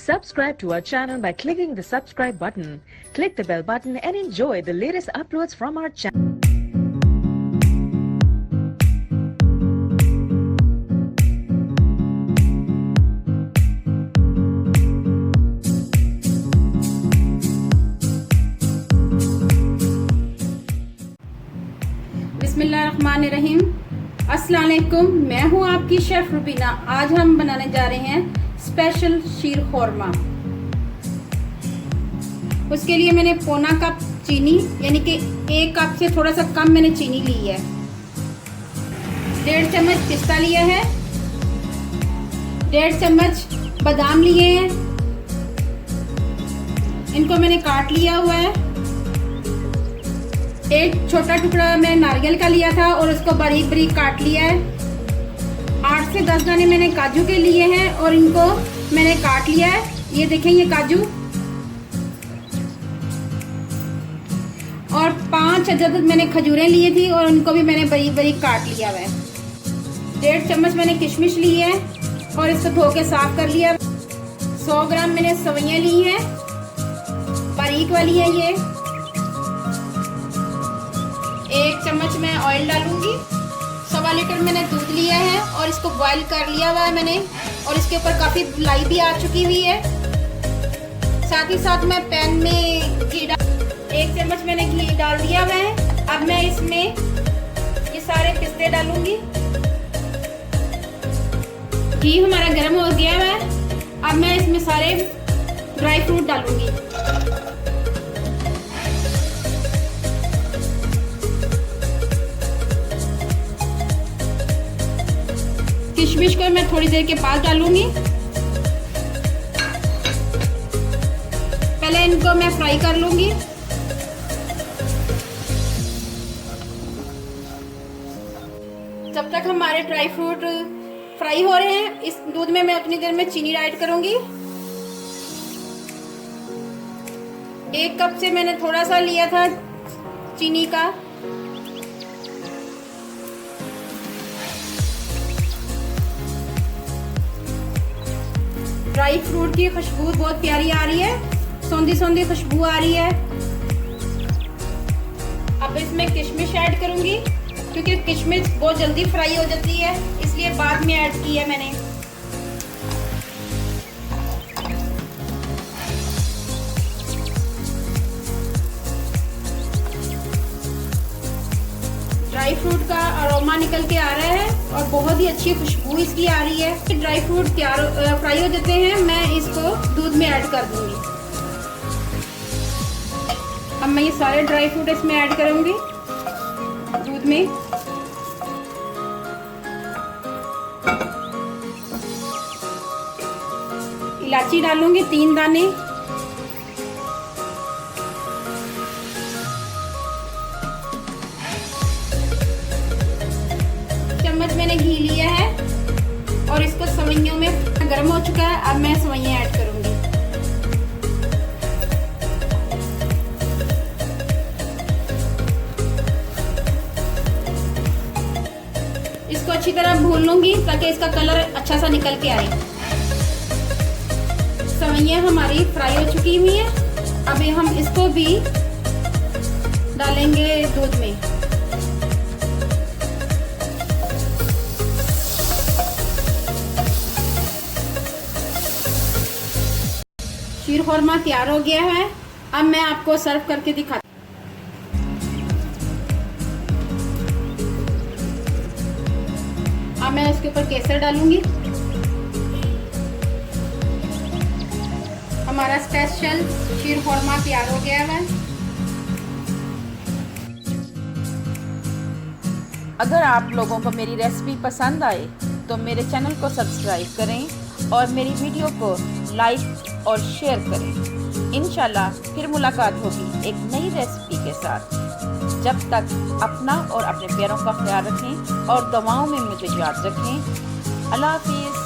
Subscribe to our channel by clicking the subscribe button. Click the bell button and enjoy the latest uploads from our channel. बिस्मिल्लाहिर्रहमानिर्रहीम। अस्सलाम वालेकुम, मैं हूँ आपकी chef Rubina. आज हम बनाने जा रहे हैं स्पेशल शीर खोरमा। उसके लिए मैंने पौना कप चीनी यानी कि 1 कप से थोड़ा सा कम मैंने चीनी ली है। 1.5 चम्मच पिस्ता लिया है, 1.5 चम्मच बादाम लिए हैं, इनको मैंने काट लिया हुआ है। एक छोटा टुकड़ा मैं नारियल का लिया था और उसको बारीक बारीक काट लिया है। 8 से 10 दाने मैंने काजू के लिए हैं और इनको मैंने काट लिया है। ये देखें, ये काजू। और 5 अदद मैंने खजूरें लिए थी और उनको भी मैंने बारीक बारीक काट लिया है। 1.5 चम्मच मैंने किशमिश ली है और इसको धो के साफ कर लिया। 100 ग्राम मैंने सवैयां ली हैं, बारीक वाली है ये। 1 चम्मच मैं ऑयल डालूंगी। 1.25 लीटर मैंने दूध लिया है और इसको बॉईल कर लिया हुआ है मैंने, और इसके ऊपर काफी मलाई भी आ चुकी हुई है। साथ ही साथ मैं पैन में घी 1 चम्मच मैंने घी डाल दिया हुआ है। अब मैं इसमें ये सारे पिस्ते डालूंगी। घी हमारा गर्म हो गया है। अब मैं इसमें सारे ड्राई फ्रूट डालूंगी। किशमिश को मैं थोड़ी देर के बाद डालूंगी। पहले इनको मैं फ्राई कर लूंगी। जब तक हमारे ड्राई फ्रूट फ्राई हो रहे हैं, इस दूध में मैं उतनी देर में चीनी ऐड करूंगी। 1 कप से मैंने थोड़ा सा लिया था चीनी का। ड्राई फ्रूट की खुशबू बहुत प्यारी आ रही है, सौंधी सौंधी खुशबू आ रही है। अब इसमें किशमिश ऐड करूंगी, क्योंकि किशमिश बहुत जल्दी फ्राई हो जाती है, इसलिए बाद में ऐड की है मैंने। ड्राई फ्रूट का अरोमा निकल के आ रहा है और बहुत ही अच्छी खुशबू इसकी आ रही है। ड्राई फ्रूट फ्राई हो जाते हैं, मैं इसको दूध में ऐड कर दूंगी। अब मैं ये सारे ड्राई फ्रूट इसमें ऐड करूंगी दूध में। इलायची डालूंगी 3 दाने। चम्मच मैंने घी लिया है और इसको सवैयों में गर्म हो चुका है। अब मैं सवैयां ऐड करूंगी। इसको अच्छी तरह भून लूंगी ताकि इसका कलर अच्छा सा निकल के आए। सवैयां हमारी फ्राई हो चुकी हुई है। अभी हम इसको भी डालेंगे दूध में। शीर खोरमा तैयार हो गया है। अब मैं आपको सर्व करके दिखाती हूँ। अब मैं इसके ऊपर केसर डालूंगी। हमारा स्पेशल शीर खोरमा तैयार हो गया है। अगर आप लोगों को मेरी रेसिपी पसंद आए तो मेरे चैनल को सब्सक्राइब करें और मेरी वीडियो को लाइक और शेयर करें। इंशाल्लाह फिर मुलाकात होगी एक नई रेसिपी के साथ। जब तक अपना और अपने प्यारों का ख्याल रखें और दुआओं में मुझे याद रखें। अल्लाह हाफिज़।